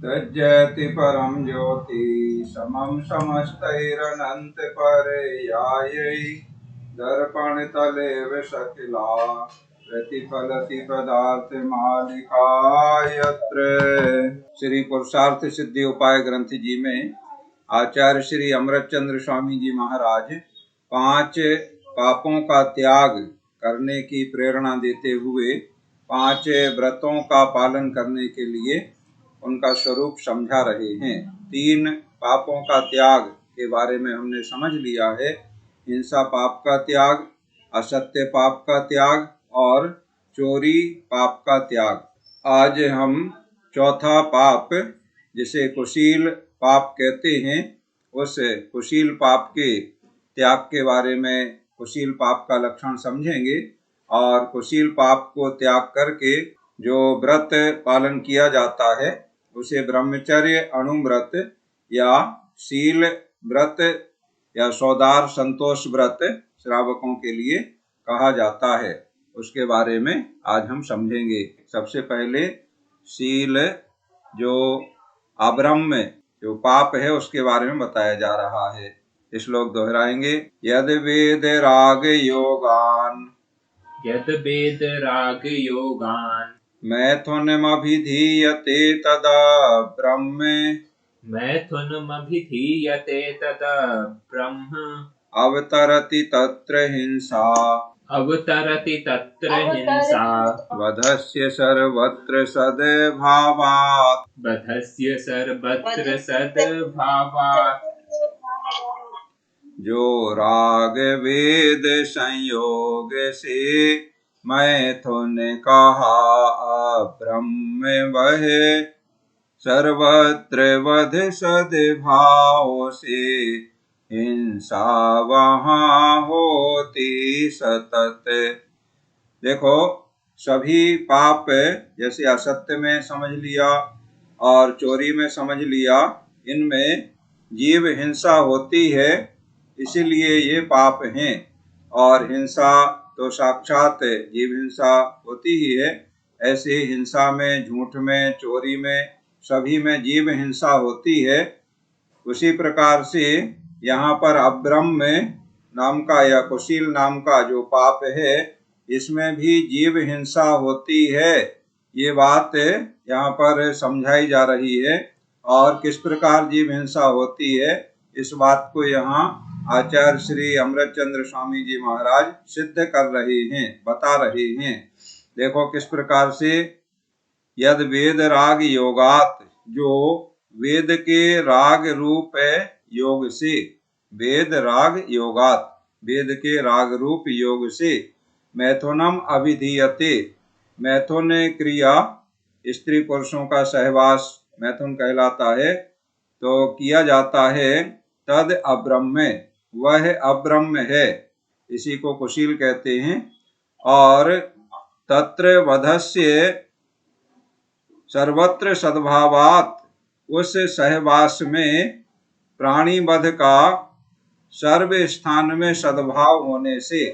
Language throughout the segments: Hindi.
तज्जयति परम ज्योति समम समस्तैरनंत पर्यायै दर्पण तले विशकिला प्रतिफलति पदार्थ मालिका यत्र। श्री पुरुषार्थ सिद्धि उपाय ग्रंथ जी में आचार्य श्री अमृतचंद्र स्वामी जी महाराज 5 पापों का त्याग करने की प्रेरणा देते हुए 5 व्रतों का पालन करने के लिए उनका स्वरूप समझा रहे हैं। 3 पापों का त्याग के बारे में हमने समझ लिया है। हिंसा पाप का त्याग, असत्य पाप का त्याग और चोरी पाप का त्याग। आज हम चौथा पाप, जिसे कुशील पाप कहते हैं, उस कुशील पाप के त्याग के बारे में कुशील पाप का लक्षण समझेंगे और कुशील पाप को त्याग करके जो व्रत पालन किया जाता है उसे ब्रह्मचर्य, अणुव्रत या शील व्रत या सौदार संतोष व्रत श्रावकों के लिए कहा जाता है। उसके बारे में आज हम समझेंगे। सबसे पहले शील, जो अब्रह्म जो पाप है, उसके बारे में बताया जा रहा है। श्लोक दोहराएंगे। यद वेद राग योगान, यद वेद राग योगान मैथुनमभिधीयते तदा ब्रह्म, मैथुनमभिधीयते तदा ब्रह्म, अवतरति तत्र हिंसा, अवतरति तत्र हिंसा, वधस्य सर्वत्र सद्भावात्, वधस्य सर्वत्र सद्भावात्। जो राग वेद संयोग से मैथुन कहा अब्रह्म वह, सर्वत्र वध सद्भाव से हिंसा वहाँ होती सतत। देखो, सभी पाप जैसे असत्य में समझ लिया और चोरी में समझ लिया, इनमें जीव हिंसा होती है, इसीलिए ये पाप हैं। और हिंसा तो साक्षात जीव हिंसा होती ही है। ऐसे हिंसा में, झूठ में, चोरी में, सभी में जीव हिंसा होती है। उसी प्रकार से यहाँ पर अब्रह्म नाम का या कुशील नाम का जो पाप है, इसमें भी जीव हिंसा होती है। ये बात यहाँ पर समझाई जा रही है। और किस प्रकार जीव हिंसा होती है, इस बात को यहाँ आचार्य श्री अमृतचंद्र स्वामी जी महाराज सिद्ध कर रहे हैं, बता रहे हैं। देखो किस प्रकार से। यद वेद राग योगात, जो वेद के राग रूप योग से, वेद राग योगात, वेद के राग रूप योग से मैथुनम अभिधीयते, मैथुन क्रिया स्त्री पुरुषों का सहवास मैथुन कहलाता है, तो किया जाता है। तद अब्रह्म, वह अब्रह्म है, इसी को कुशील कहते हैं। और तत्र वधस्य सर्वत्र सद्भावात्, उस सहवास में प्राणी वध का सर्व स्थान में सद्भाव होने से,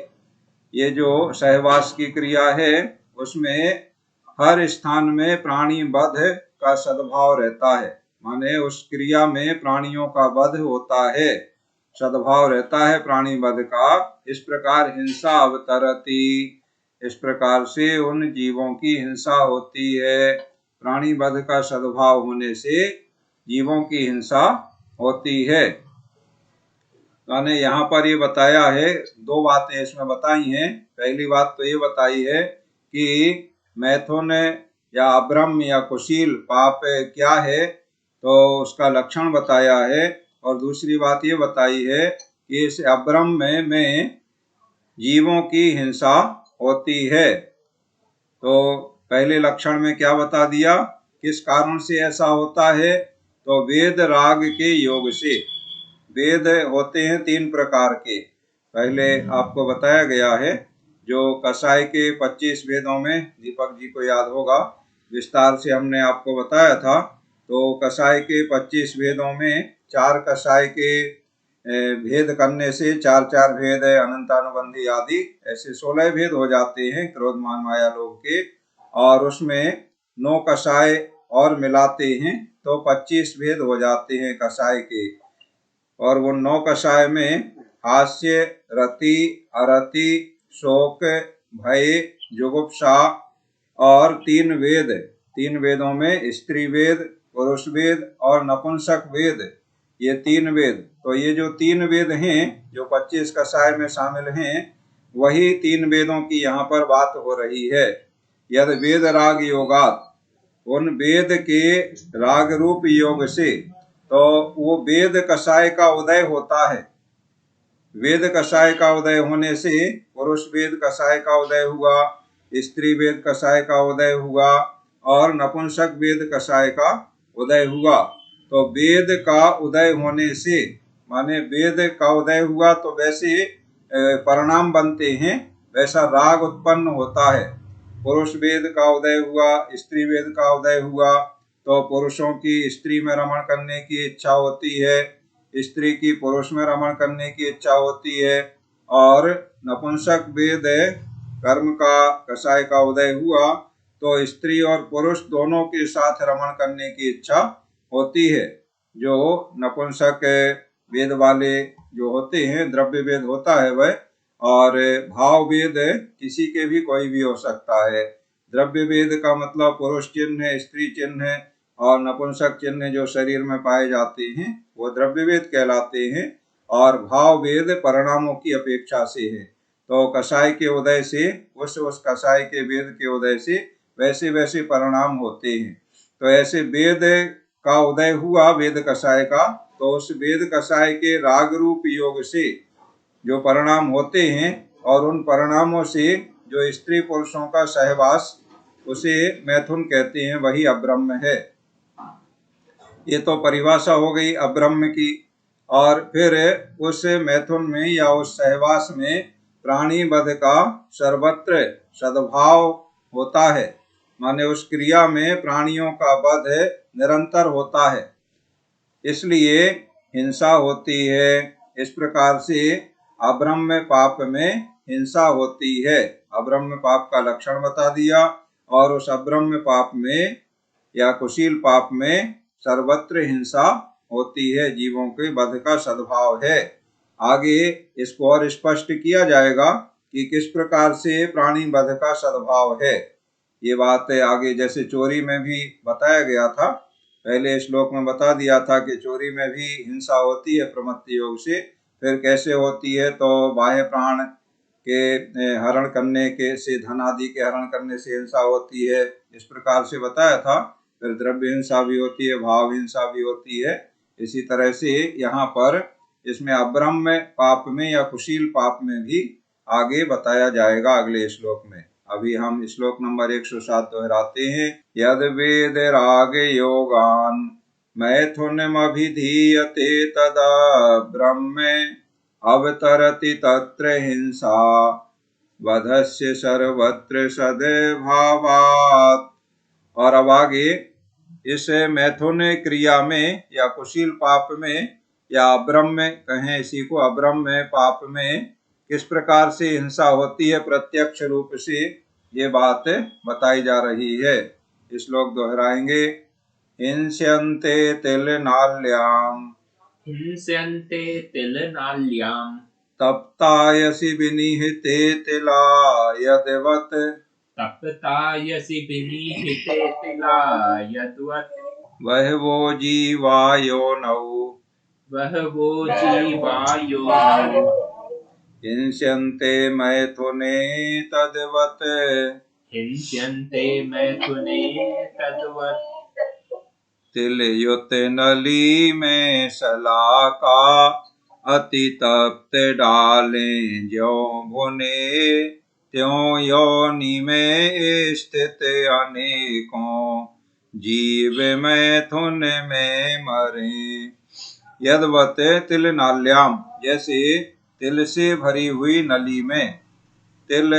ये जो सहवास की क्रिया है उसमें हर स्थान में प्राणी वध का सद्भाव रहता है। माने उस क्रिया में प्राणियों का वध होता है, सद्भाव रहता है प्राणी वध का। इस प्रकार हिंसा अवतरति, इस प्रकार से उन जीवों की हिंसा होती है। प्राणी वध का सद्भाव होने से जीवों की हिंसा होती है। मैंने यहाँ पर ये बताया है, 2 बातें इसमें बताई हैं। पहली बात तो ये बताई है कि मैथुन या अब्रह्म या कुशील पाप क्या है, तो उसका लक्षण बताया है। और दूसरी बात ये बताई है कि इस अब्रह्म में जीवों की हिंसा होती है। तो पहले लक्षण में क्या बता दिया, किस कारण से ऐसा होता है, तो वेद राग के योग से। वेद होते हैं 3 प्रकार के, पहले आपको बताया गया है। जो कसाई के 25 वेदों में, दीपक जी को याद होगा, विस्तार से हमने आपको बताया था। तो कसाई के 25 वेदों में 4 कसाई के भेद करने से 4 भेद है, अनंतानुबंधी आदि, ऐसे 16 भेद हो जाते हैं क्रोध मान माया लोभ के। और उसमें 9 कसाय और मिलाते हैं तो 25 भेद हो जाते हैं कषाय के। और वो 9 कषाय में हास्य, रति, अरति, शोक, भय, जुगुप्सा और 3 वेदों में स्त्री वेद, पुरुष वेद और नपुंसक वेद, ये 3 वेद। तो ये जो 3 वेद हैं जो 25 कषाय में शामिल हैं, वही 3 वेदों की यहाँ पर बात हो रही है। यद वेद राग योगात, उन वेद के राग रूप योग से, तो वो वेद कषाय का उदय होता है। वेद कषाय का उदय होने से पुरुष वेद कषाय का उदय हुआ, स्त्री वेद कषाय का उदय हुआ और नपुंसक वेद कषाय का उदय हुआ। तो वेद का उदय होने से, माने वेद का उदय हुआ तो वैसे परिणाम बनते हैं, वैसा राग उत्पन्न होता है। पुरुष वेद का उदय हुआ, स्त्री वेद का उदय हुआ, तो पुरुषों की स्त्री में रमण करने की इच्छा होती है, स्त्री की पुरुष में रमण करने की इच्छा होती है। और नपुंसक वेद कर्म का कषाय का उदय हुआ तो स्त्री और पुरुष दोनों के साथ रमण करने की इच्छा होती है। जो नपुंसक वेद वाले जो होते हैं, द्रव्य वेद होता है वह, और भाव वेद किसी के भी कोई भी हो सकता है। द्रव्य वेद का मतलब पुरुष चिन्ह, स्त्री चिन्ह और नपुंसक चिन्ह जो शरीर में पाए जाते हैं वो द्रव्य वेद कहलाते हैं। और भाव वेद परिणामों की अपेक्षा से है। तो कषाय के उदय से, उस कषाय के वेद के उदय से वैसे वैसे परिणाम होते हैं। तो ऐसे वेद का उदय हुआ, वेद कषाय का, तो उस वेद कषाय के राग रूप योग से जो परिणाम होते हैं और उन परिणामों से जो स्त्री पुरुषों का सहवास, उसे मैथुन कहते हैं, वही अब्रह्म है। ये तो परिभाषा हो गई अब्रह्म की। और फिर उस मैथुन में या उस सहवास में प्राणी वध का सर्वत्र सद्भाव होता है, माने उस क्रिया में प्राणियों का वध निरंतर होता है, इसलिए हिंसा होती है। इस प्रकार से अब्रह्म पाप में हिंसा होती है। अब्रह्म पाप का लक्षण बता दिया। और उस अब्रह्म पाप में या कुशील पाप में सर्वत्र हिंसा होती है, जीवों के वध का सद्भाव है। आगे इसको और स्पष्ट किया जाएगा कि किस प्रकार से प्राणी वध का सद्भाव है। ये बात आगे जैसे चोरी में भी बताया गया था, पहले श्लोक में बता दिया था कि चोरी में भी हिंसा होती है प्रमत्त योग से। फिर कैसे होती है, तो बाह्य प्राण के हरण करने के से, धन आदि के हरण करने से हिंसा होती है, इस प्रकार से बताया था। फिर द्रव्य हिंसा भी होती है, भाव हिंसा भी होती है। इसी तरह से यहाँ पर इसमें अब्रह्म पाप में या कुशील पाप में भी आगे बताया जाएगा अगले श्लोक में। अभी हम श्लोक नंबर 107 दोहराते हैं। यद वेद राग योगान मैथुनमभिधीयते तदा ब्रह्म अवतरति तत्र हिंसा वधस्य सर्वत्र सद्भावात्। और अब आगे इस मैथुन क्रिया में या कुशील पाप में या अब्रह्म कहें इसी को, अब्रह्म पाप में किस प्रकार से हिंसा होती है प्रत्यक्ष रूप से, ये बात बताई जा रही है। श्लोक दोहराएंगे। हिंस्यन्ते तिलनाल्याम हिंस्यन्ते तिलनाल्याम् तप्तायसि विनिहिते तिला यदवत् तप्तायसि विनिहिते तिला यद्वत् बहवो जीवायोनौ बहवो जीवायोनौ हिंस्यन्ते मैथुने तद्वत् हिंस्यन्ते मैथुने तद्वत् तिलयुत नली में शलाका अति तप्त डालें ज्यों भुने त्यों योनि में स्थित अनेकों जीव मैथुन में मरे। यद्वत तिल नाल्याम, जैसे तिल से भरी हुई नली में। तिल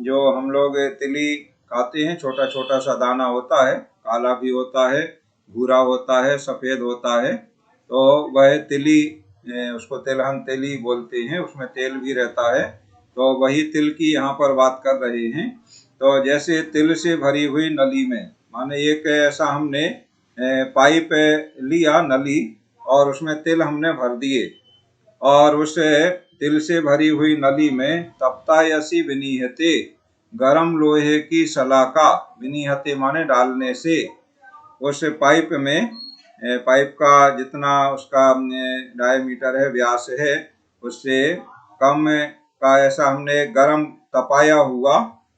जो हम लोग तिली खाते हैं, छोटा छोटा सा दाना होता है, काला भी होता है, भूरा होता है, सफेद होता है, तो वह तिली, उसको तिलहन तेली बोलते हैं, उसमें तेल भी रहता है। तो वही तिल की यहाँ पर बात कर रहे हैं। तो जैसे तिल से भरी हुई नली में, माने एक ऐसा हमने पाइप लिया नली और उसमें तिल हमने भर दिए और उस तिल से भरी हुई नली में तप्तायसी विनिहते गरम लोहे की सलाका, विनिहते माने डालने से, उस पाइप में पाइप का जितना उसका डायमीटर है, व्यास है, उससे कम का ऐसा हमने गरम तपाया हुआ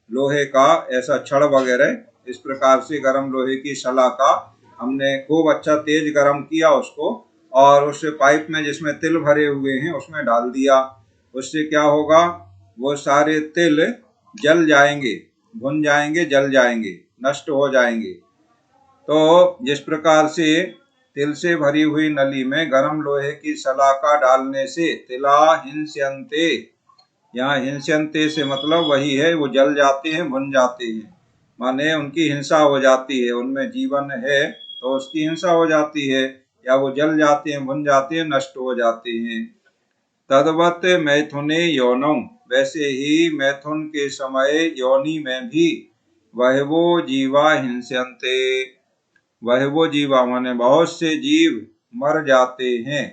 लोहे का ऐसा छड़ वगैरह, इस प्रकार से गरम लोहे की सलाका हमने खूब अच्छा तेज गरम किया उसको और उस पाइप में जिसमें तिल भरे हुए हैं उसमें डाल दिया। उससे क्या होगा, वो सारे तिल जल जाएंगे, भुन जाएंगे, जल जाएंगे, नष्ट हो जाएंगे। तो जिस प्रकार से तिल से भरी हुई नली में गरम लोहे की सलाका डालने से तिला हिंस्यन्ते, यहाँ हिंस्यन्ते से मतलब वही है, वो जल जाते हैं, भुन जाते हैं, माने उनकी हिंसा हो जाती है, उनमें जीवन है तो उसकी हिंसा हो जाती है, या वो जल जाते हैं, भुन जाते हैं, नष्ट हो जाते हैं। तद्वत मैथुने यौनौ, वैसे ही मैथुन के समय योनि में भी वहवो जीवा हिंस्यन्ते, वहवो जीवा माने बहुत से जीव मर जाते हैं।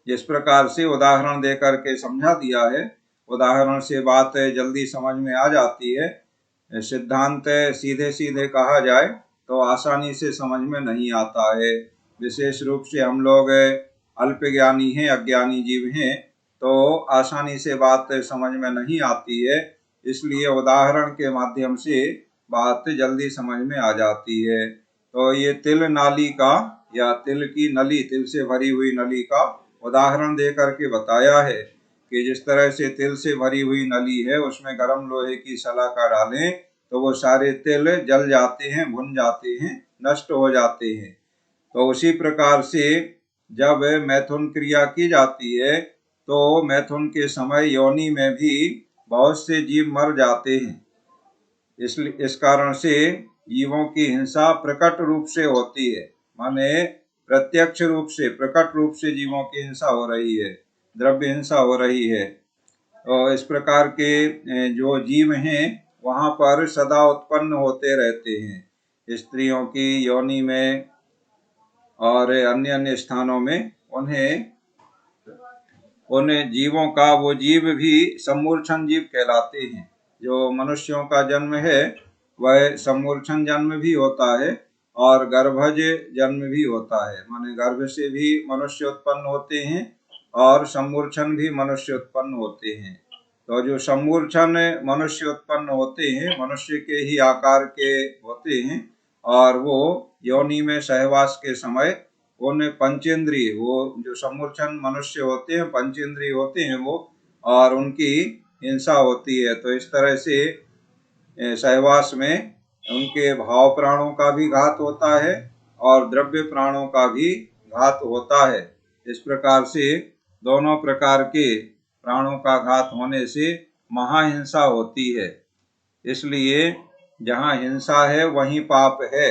जिस प्रकार से उदाहरण दे करके समझा दिया है, उदाहरण से बात जल्दी समझ में आ जाती है। सिद्धांत सीधे सीधे कहा जाए तो आसानी से समझ में नहीं आता है। विशेष रूप से हम लोग अल्प ज्ञानी हैं, अज्ञानी जीव हैं, तो आसानी से बात समझ में नहीं आती है, इसलिए उदाहरण के माध्यम से बात जल्दी समझ में आ जाती है। तो ये तिल नाली का या तिल की नली, तिल से भरी हुई नली का उदाहरण दे करके बताया है कि जिस तरह से तिल से भरी हुई नली है उसमें गर्म लोहे की सलाका डालें तो वो सारे तिल जल जाते हैं, भुन जाते हैं, नष्ट हो जाते हैं। तो उसी प्रकार से जब मैथुन क्रिया की जाती है तो मैथुन के समय योनि में भी बहुत से जीव मर जाते हैं। इसलिए इस कारण से जीवों की हिंसा प्रकट रूप से होती है, माने प्रत्यक्ष रूप से, प्रकट रूप से जीवों की हिंसा हो रही है, द्रव्य हिंसा हो रही है। और इस प्रकार के जो जीव हैं वहाँ पर सदा उत्पन्न होते रहते हैं, स्त्रियों की योनि में और अन्य अन्य स्थानों में। उन जीवों का, वो जीव भी सम्मूर्छन जीव कहलाते हैं। जो मनुष्यों का जन्म है वह सम्मूर्छन जन्म भी होता है और गर्भज जन्म भी होता है, माने गर्भ से भी मनुष्य उत्पन्न होते हैं और सम्मूर्छन भी मनुष्य उत्पन्न होते हैं। तो जो सम्मूर्छन मनुष्य उत्पन्न होते हैं मनुष्य के ही आकार के होते हैं और वो योनि में सहवास के समय उन पंचेंद्रिय, वो जो सम्मूर्छन मनुष्य होते हैं पंचेंद्रिय होते हैं वो, और उनकी हिंसा होती है। तो इस तरह से सहवास में उनके भाव प्राणों का भी घात होता है और द्रव्य प्राणों का भी घात होता है। इस प्रकार से दोनों प्रकार के प्राणों का घात होने से महाहिंसा होती है। इसलिए जहाँ हिंसा है वहीं पाप है,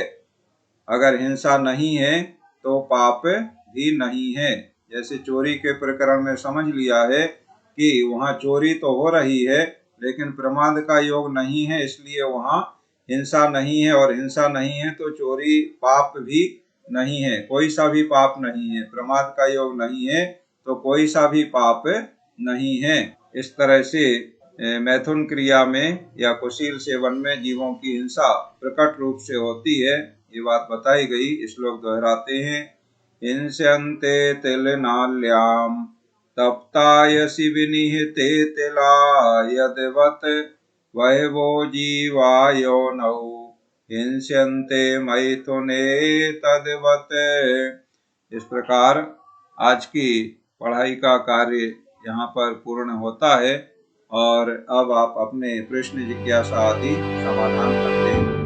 अगर हिंसा नहीं है तो पाप भी नहीं है। जैसे चोरी के प्रकरण में समझ लिया है कि वहाँ चोरी तो हो रही है लेकिन प्रमाद का योग नहीं है, इसलिए वहाँ हिंसा नहीं है, और हिंसा नहीं है तो चोरी पाप भी नहीं है, कोई सा भी पाप नहीं है। प्रमाद का योग नहीं है तो कोई सा भी पाप नहीं है। इस तरह से मैथुन क्रिया में या कुशील सेवन में जीवों की हिंसा प्रकट रूप से होती है, ये बात बताई गई। श्लोक दोहराते हैं। हिंस्यन्ते तिलनाल्याम तप्तायसि विनिहते तिला यद्वत् वहवो जीवा योनौ हिंस्यन्ते मैथुने तद्वत्। इस प्रकार आज की पढ़ाई का कार्य यहाँ पर पूर्ण होता है और अब आप अपने प्रश्न जिज्ञासा आदि समाधान करते हैं।